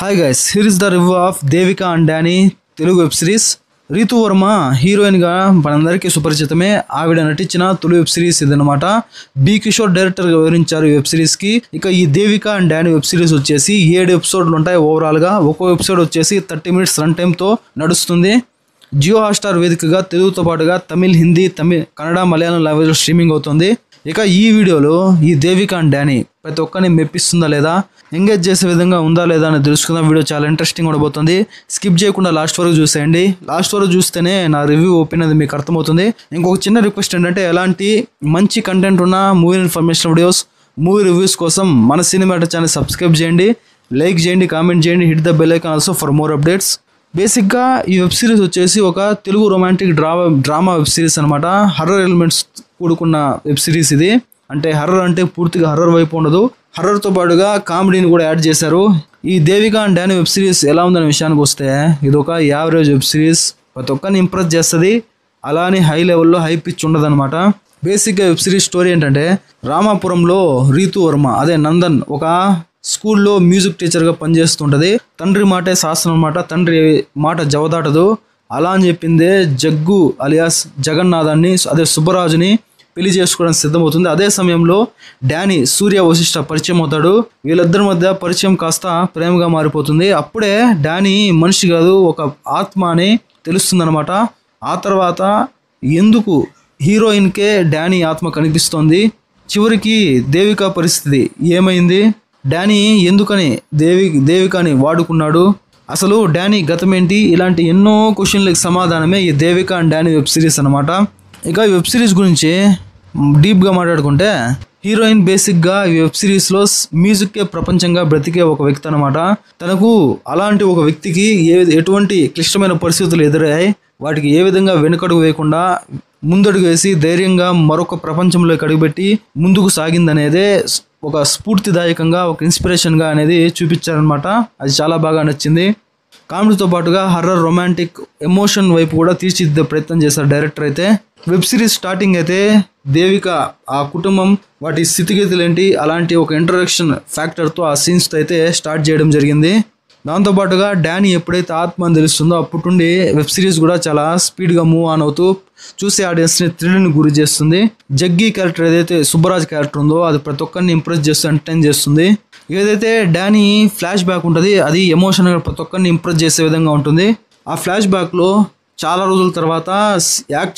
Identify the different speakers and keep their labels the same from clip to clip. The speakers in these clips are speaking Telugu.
Speaker 1: Hi guys, here is the review of Devika and Danny Telugu web series. Ritu Varma హీరోయిన్గా మనందరికీ సుపరిచితమే. ఆవిడ నటించిన తొలి వెబ్ సిరీస్ ఇదనమాట. బి కిషోర్ డైరెక్టర్గా వివరించారు ఈ వెబ్ సిరీస్కి. ఇక ఈ Devika and Danny web series వచ్చేసి 7 ఎపిసోడ్లు ఉంటాయి ఓవరాల్గా. ఒక్కో ఎపిసోడ్ వచ్చేసి 30 minutes రన్ టైంతో నడుస్తుంది. జియో హాట్స్టార్ వేదికగా తెలుగుతో పాటుగా తమిళ్, హిందీ, కన్నడ, మలయాళం లాంగ్వేజ్లో స్ట్రీమింగ్ అవుతుంది. ఇక ఈ వీడియోలో ఈ దేవిక అండ్ డానీ ప్రతి ఒక్కరిని మెప్పిస్తుందా లేదా, ఎంగేజ్ చేసే విధంగా ఉందా లేదా అని తెలుసుకుందాం. వీడియో చాలా ఇంట్రెస్టింగ్ ఉండబోతుంది. స్కిప్ చేయకుండా లాస్ట్ వరకు చూసేయండి. లాస్ట్ వరకు చూస్తేనే నా రివ్యూ ఓపెన్ అది మీకు అర్థమవుతుంది. ఇంకొక చిన్న రిక్వెస్ట్ ఏంటంటే, ఎలాంటి మంచి కంటెంట్ ఉన్న movie information videos, movie reviews కోసం మన సినిమాటో ఛానల్ సబ్స్క్రైబ్ చేయండి, లైక్ చేయండి, కామెంట్ చేయండి, hit the bell icon also for more updates. బేసిక్గా ఈ వెబ్ సిరీస్ వచ్చేసి ఒక Telugu romantic drama web series అనమాట. హర్రర్ ఎలిమెంట్స్ కూడుకున్న వెబ్ సిరీస్ ఇది. అంటే హర్రర్ అంటే పూర్తిగా హర్రర్ వైపు ఉండదు, హర్రర్తో పాటుగా కామెడీని కూడా యాడ్ చేశారు. ఈ Devika and Danny web series ఎలా ఉందనే విషయానికి వస్తే, ఇది ఒక యావరేజ్ వెబ్ సిరీస్. ప్రతి ఒక్కరిని ఇంప్రెస్ చేస్తుంది. అలానే హై లెవెల్లో హై పిచ్ ఉండదన్నమాట. బేసిక్గా వెబ్ సిరీస్ స్టోరీ ఏంటంటే, రామాపురంలో రీతు వర్మ అదే నందన్ ఒక స్కూల్లో మ్యూజిక్ టీచర్గా పనిచేస్తుంటుంది. తండ్రి మాటే శాసనం అనమాట. తండ్రి మాట జవదాటదు. అలా అని చెప్పిందే జగ్గు అలియాస్ జగన్నాథాన్ని, అదే సుబ్బరాజుని పెళ్లి చేసుకోవడానికి సిద్ధమవుతుంది. అదే సమయంలో డానీ సూర్య వశిష్ఠ పరిచయం అవుతాడు. వీళ్ళిద్దరి మధ్య పరిచయం కాస్త ప్రేమగా మారిపోతుంది. అప్పుడే డానీ మనిషి కాదు, ఒక ఆత్మ అని తెలుస్తుందన్నమాట. ఆ తర్వాత ఎందుకు హీరోయిన్కే డానీ ఆత్మ కనిపిస్తోంది, చివరికి దేవిక పరిస్థితి ఏమైంది, డానీ ఎందుకని దేవికని వాడుకున్నాడు, అసలు డానీ గతం ఏంటి, ఇలాంటి ఎన్నో క్వశ్చన్లకు సమాధానమే ఈ Devika and Danny web series అనమాట. ఇక ఈ వెబ్ సిరీస్ గురించి డీప్గా మాట్లాడుకుంటే, హీరోయిన్ బేసిక్గా ఈ వెబ్ సిరీస్లో మ్యూజిక్కే ప్రపంచంగా బ్రతికే ఒక వ్యక్తి అనమాట. తనకు అలాంటి ఒక వ్యక్తికి ఎటువంటి క్లిష్టమైన పరిస్థితులు ఎదురయ్యాయి, వాటికి ఏ విధంగా వెనుకడుగు వేయకుండా ముందడుగు వేసి ధైర్యంగా మరొక ప్రపంచంలోకి అడుగుపెట్టి ముందుకు సాగిందనేదే ఒక స్ఫూర్తిదాయకంగా, ఒక ఇన్స్పిరేషన్గా అనేది చూపించారనమాట. అది చాలా బాగా నచ్చింది. కామెడీతో పాటుగా హర్రర్, రొమాంటిక్, ఎమోషన్ వైపు కూడా తీర్చిదిద్దే ప్రయత్నం చేశారు డైరెక్టర్ అయితే. వెబ్ సిరీస్ స్టార్టింగ్ అయితే దేవిక ఆ కుటుంబం, వాటి స్థితిగతులు ఏంటి, అలాంటి ఒక ఇంట్రడక్షన్ ఫ్యాక్టర్తో ఆ సీన్స్తో అయితే స్టార్ట్ చేయడం జరిగింది. దాంతోపాటుగా డానీ ఎప్పుడైతే ఆత్మ అని తెలుస్తుందో అప్పటి నుండి వెబ్ సిరీస్ కూడా చాలా స్పీడ్గా మూవ్ ఆన్ అవుతూ చూసే ఆడియన్స్ని థ్రిల్ని గురి చేస్తుంది. జగ్గి క్యారెక్టర్ ఏదైతే సుబ్బరాజ్ క్యారెక్టర్ ఉందో అది ప్రతి ఒక్కరిని ఇంప్రెస్ చేస్తూ ఎంటర్టైన్ చేస్తుంది. ఏదైతే డానీ ఫ్లాష్ బ్యాక్ ఉంటుంది, అది ఎమోషనల్గా ప్రతి ఒక్కరిని ఇంప్రెస్ చేసే విధంగా ఉంటుంది. ఆ ఫ్లాష్ బ్యాక్లో చాలా రోజుల తర్వాత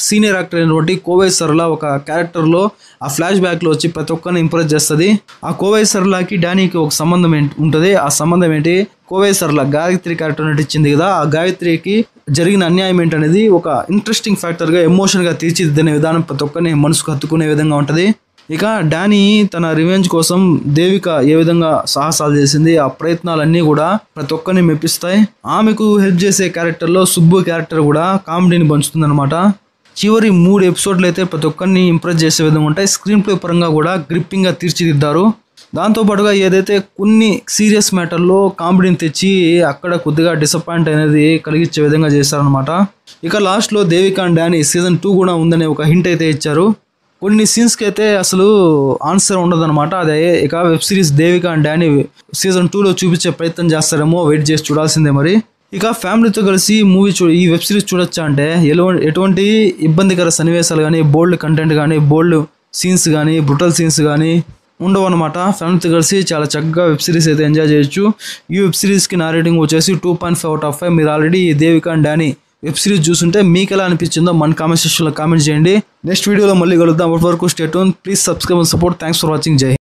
Speaker 1: సీనియర్ యాక్టర్ అయినటువంటి కోవై సరళ ఒక క్యారెక్టర్లో ఆ ఫ్లాష్ బ్యాక్లో వచ్చి ప్రతి ఒక్కరిని ఇంప్రెస్ చేస్తుంది. ఆ కోవై సరళకి డానీకి ఒక సంబంధం ఉంటుంది. ఆ సంబంధం ఏంటి, కోవై సరళ గాయత్రి క్యారెక్టర్ నటించింది కదా, ఆ గాయత్రికి జరిగిన అన్యాయం ఏంటనేది ఒక ఇంట్రెస్టింగ్ ఫ్యాక్టర్గా, ఎమోషన్గా తీర్చిదిద్దిన విధానం ప్రతి ఒక్కరిని మనసుకు హత్తుకునే విధంగా ఉంటుంది. ఇక డానీ తన రివెంజ్ కోసం దేవిక ఏ విధంగా సాహసాలు చేసింది, ఆ ప్రయత్నాలన్నీ కూడా ప్రతి ఒక్కరిని మెప్పిస్తాయి. ఆమెకు హెల్ప్ చేసే క్యారెక్టర్లో సుబ్బు క్యారెక్టర్ కూడా కామెడీని పంచుతుంది అనమాట. చివరి 3 ఎపిసోడ్లు అయితే ప్రతి ఒక్కరిని ఇంప్రెస్ చేసే విధంగా ఉంటాయి. స్క్రీన్ ప్లే పరంగా కూడా గ్రిప్పింగ్గా తీర్చిదిద్దారు. దాంతోపాటుగా ఏదైతే కొన్ని సీరియస్ మ్యాటర్లో కామెడీని తెచ్చి అక్కడ కొద్దిగా డిసప్పాయింట్ అనేది కలిగించే విధంగా చేశారనమాట. ఇక లాస్ట్లో దేవిక అండ్ డానీ సీజన్ 2 కూడా ఉందనే ఒక హింట్ అయితే ఇచ్చారు. కొన్ని సీన్స్కి అయితే అసలు ఆన్సర్ ఉండదన్నమాట. అదే ఇక web series Devika and Danny season 2లో చూపించే ప్రయత్నం చేస్తారేమో, వెయిట్ చేసి చూడాల్సిందే మరి. ఇక ఫ్యామిలీతో కలిసి ఈ వెబ్ సిరీస్ చూడొచ్చా అంటే, ఎటువంటి ఇబ్బందికర సన్నివేశాలు కానీ, బోల్డ్ కంటెంట్ కానీ, బోల్డ్ సీన్స్ కానీ, బ్రుటల్ సీన్స్ కానీ ఉండవు అనమాట. ఫ్యామిలీతో కలిసి చాలా చక్కగా వెబ్ సిరీస్ అయితే ఎంజాయ్ చేయొచ్చు. ఈ వెబ్ సిరీస్కి నా రేటింగ్ వచ్చేసి 2.5/5. మీరు already Devika and Danny web series చూస్తుంటే మీకు ఎలా అనిపించిందో మన కామెంట్ సెక్షన్లో కామెంట్ చేయండి. నెక్స్ట్ వీడియోలో మళ్ళీ కలుద్దాం. అప్పటి వరకు stay tune, please subscribe and support. Thanks for watching. జై హింద్.